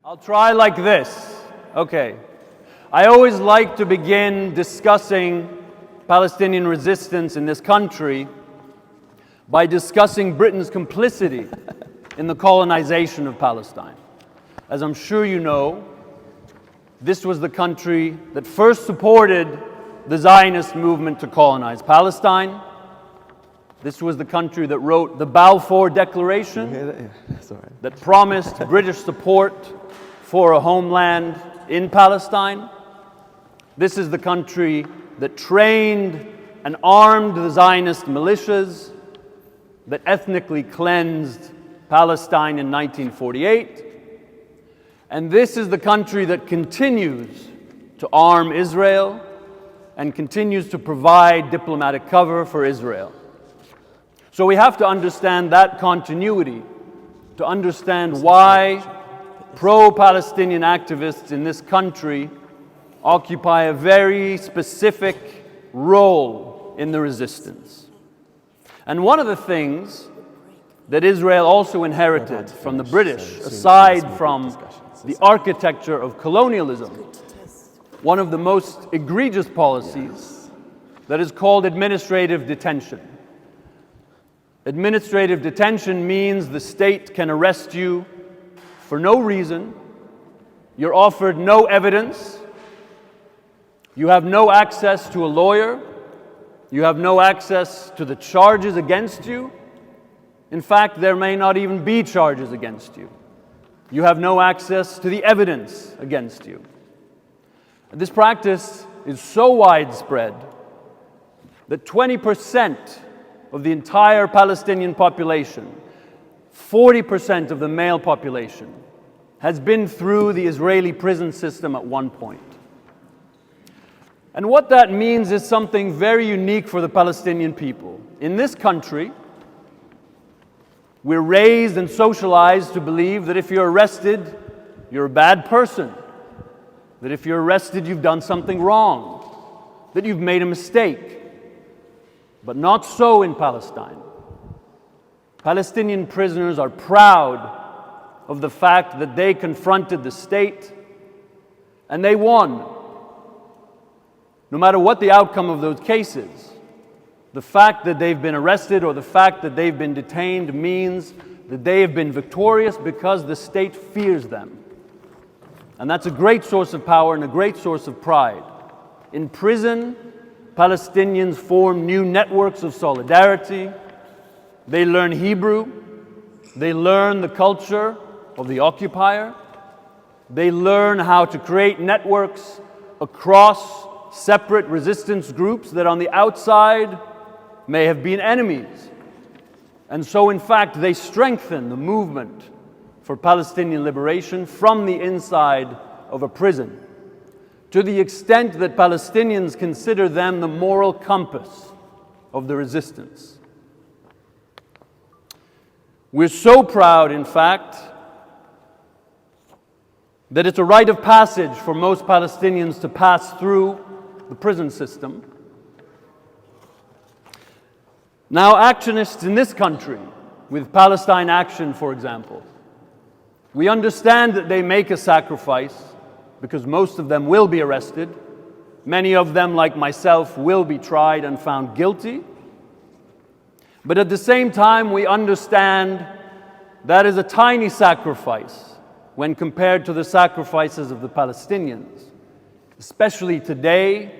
I'll try like this. Okay. I always like to begin discussing Palestinian resistance in this country by discussing Britain's complicity in the colonization of Palestine. As I'm sure you know, this was the country that first supported the Zionist movement to colonize Palestine. This was the country that wrote the Balfour Declaration that promised British support for a homeland in Palestine. This is the country that trained and armed the Zionist militias that ethnically cleansed Palestine in 1948. And this is the country that continues to arm Israel and continues to provide diplomatic cover for Israel. So we have to understand that continuity to understand why pro-Palestinian activists in this country occupy a very specific role in the resistance. And one of the things that Israel also inherited from the British, aside from the architecture of colonialism, one of the most egregious policies that is called administrative detention. Administrative detention means the state can arrest you for no reason, you're offered no evidence, you have no access to a lawyer, you have no access to the charges against you. In fact, there may not even be charges against you. You have no access to the evidence against you. This practice is so widespread that 20% of the entire Palestinian population, 40% of the male population, has been through the Israeli prison system at one point. And what that means is something very unique for the Palestinian people. In this country, we're raised and socialized to believe that if you're arrested, you're a bad person. That if you're arrested, you've done something wrong. That you've made a mistake. But not so in Palestine. Palestinian prisoners are proud of the fact that they confronted the state and they won. No matter what the outcome of those cases, the fact that they've been arrested or the fact that they've been detained means that they have been victorious because the state fears them. And that's a great source of power and a great source of pride. In prison, Palestinians form new networks of solidarity. They learn Hebrew. They learn the culture of the occupier. They learn how to create networks across separate resistance groups that on the outside may have been enemies. And so, in fact, they strengthen the movement for Palestinian liberation from the inside of a prison, to the extent that Palestinians consider them the moral compass of the resistance. We're so proud, in fact, that it's a rite of passage for most Palestinians to pass through the prison system. Now, actionists in this country, with Palestine Action, for example, we understand that they make a sacrifice because most of them will be arrested. Many of them, like myself, will be tried and found guilty. But at the same time, we understand that is a tiny sacrifice when compared to the sacrifices of the Palestinians, especially today,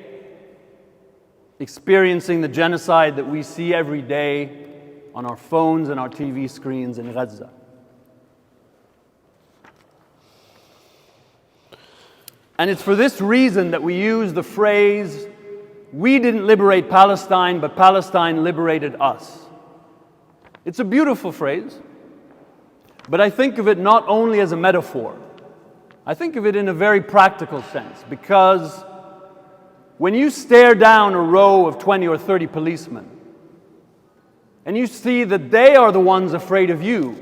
experiencing the genocide that we see every day on our phones and our TV screens in Gaza. And it's for this reason that we use the phrase, "We didn't liberate Palestine, but Palestine liberated us." It's a beautiful phrase, but I think of it not only as a metaphor. I think of it in a very practical sense, because when you stare down a row of 20 or 30 policemen, and you see that they are the ones afraid of you,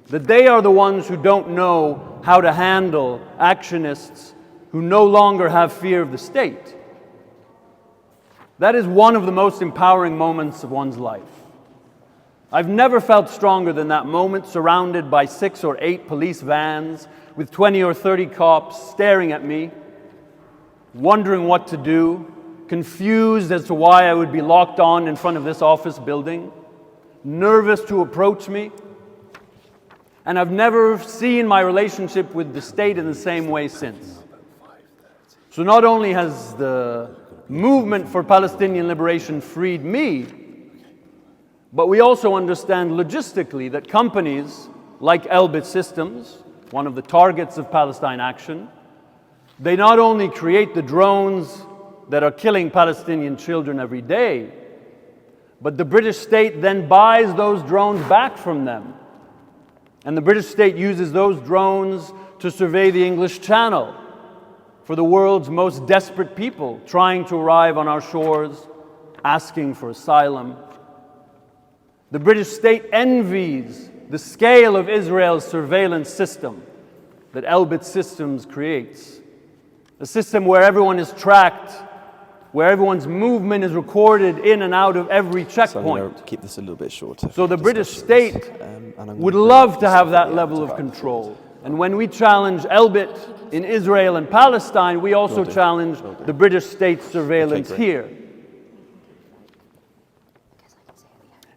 that they are the ones who don't know how to handle actionists who no longer have fear of the state, that is one of the most empowering moments of one's life. I've never felt stronger than that moment, surrounded by 6 or 8 police vans with 20 or 30 cops staring at me, wondering what to do, confused as to why I would be locked on in front of this office building, nervous to approach me. And I've never seen my relationship with the state in the same way since. So not only has the movement for Palestinian liberation freed me, but we also understand logistically that companies like Elbit Systems, one of the targets of Palestine Action, they not only create the drones that are killing Palestinian children every day, but the British state then buys those drones back from them. And the British state uses those drones to survey the English Channel for the world's most desperate people trying to arrive on our shores, asking for asylum. The British state envies the scale of Israel's surveillance system that Elbit Systems creates. A system where everyone is tracked, where everyone's movement is recorded in and out of every checkpoint. So I'm going to keep this a little bit shorter. So the British state would love to have that level of control. And when we challenge Elbit in Israel and Palestine, we also challenge the British state's surveillance here.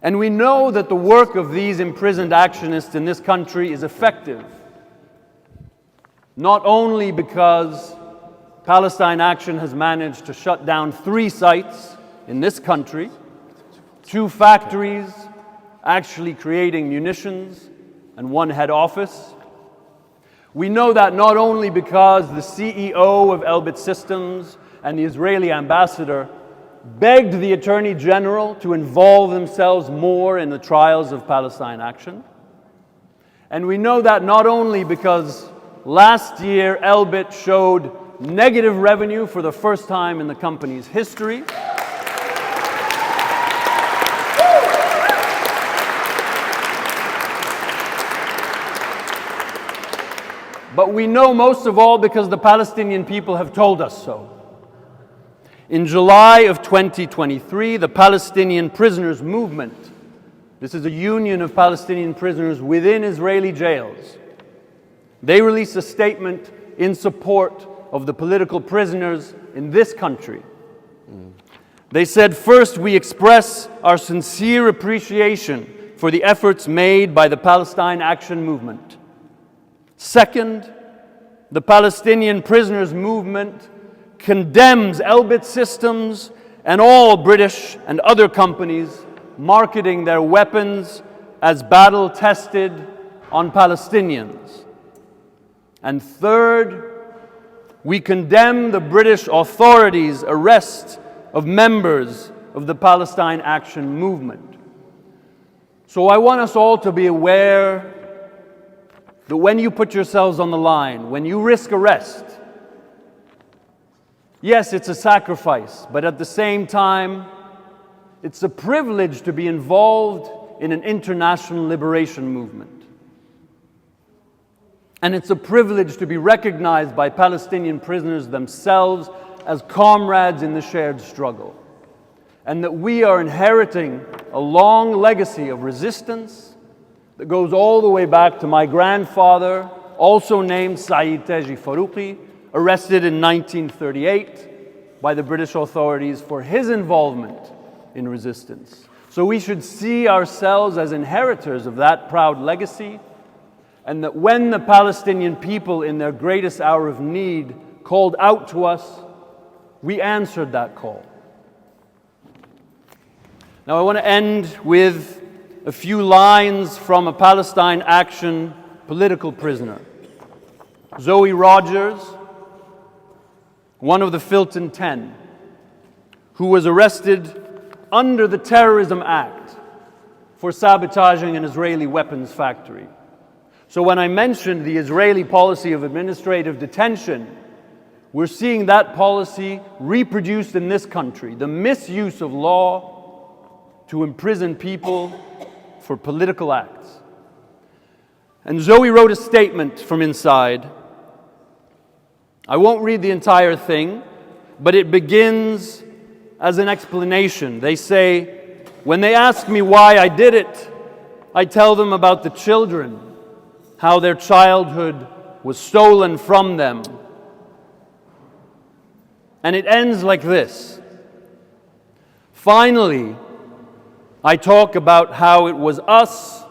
And we know that the work of these imprisoned actionists in this country is effective, not only because Palestine Action has managed to shut down 3 sites in this country, 2 factories actually creating munitions, and 1 head office. We know that not only because the CEO of Elbit Systems and the Israeli ambassador begged the Attorney General to involve themselves more in the trials of Palestine Action. And we know that not only because last year Elbit showed negative revenue for the first time in the company's history. But we know most of all because the Palestinian people have told us so. In July of 2023, the Palestinian Prisoners Movement, this is a union of Palestinian prisoners within Israeli jails, they released a statement in support of the political prisoners in this country. They said, first, we express our sincere appreciation for the efforts made by the Palestine Action Movement. Second, the Palestinian Prisoners Movement condemns Elbit Systems and all British and other companies marketing their weapons as battle-tested on Palestinians. And third, we condemn the British authorities' arrest of members of the Palestine Action Movement. So I want us all to be aware that when you put yourselves on the line, when you risk arrest, yes, it's a sacrifice, but at the same time, it's a privilege to be involved in an international liberation movement. And it's a privilege to be recognized by Palestinian prisoners themselves as comrades in the shared struggle. And that we are inheriting a long legacy of resistance that goes all the way back to my grandfather, also named SAEED TAJI FAROUKY, arrested in 1938 by the British authorities for his involvement in resistance. So we should see ourselves as inheritors of that proud legacy, and that when the Palestinian people in their greatest hour of need called out to us, we answered that call. Now I want to end with a few lines from a Palestine Action political prisoner. Zoe Rogers, one of the Filton 10, who was arrested under the Terrorism Act for sabotaging an Israeli weapons factory. So when I mentioned the Israeli policy of administrative detention, we're seeing that policy reproduced in this country, the misuse of law to imprison people for political acts. And Zoe wrote a statement from inside. I won't read the entire thing, but it begins as an explanation. They say, when they ask me why I did it, I tell them about the children, how their childhood was stolen from them. And it ends like this. Finally, I talk about how it was us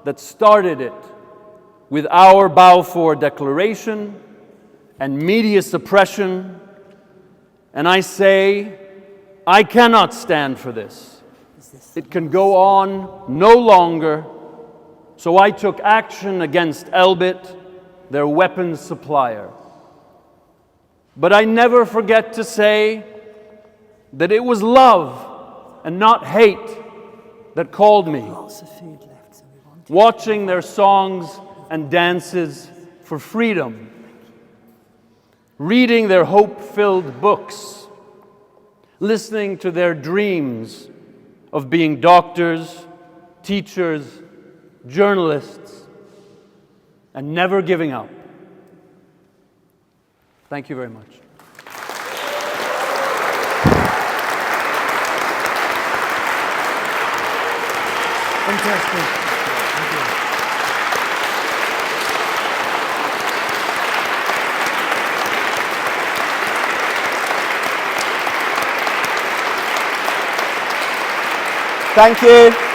that started it with our Balfour Declaration and media suppression. And I say, I cannot stand for this. It can go on no longer. So I took action against Elbit, their weapons supplier. But I never forget to say that it was love and not hate that called me. Watching their songs and dances for freedom, reading their hope-filled books, listening to their dreams of being doctors, teachers, journalists, and never giving up. Thank you very much. Fantastic. Thank you. Thank you.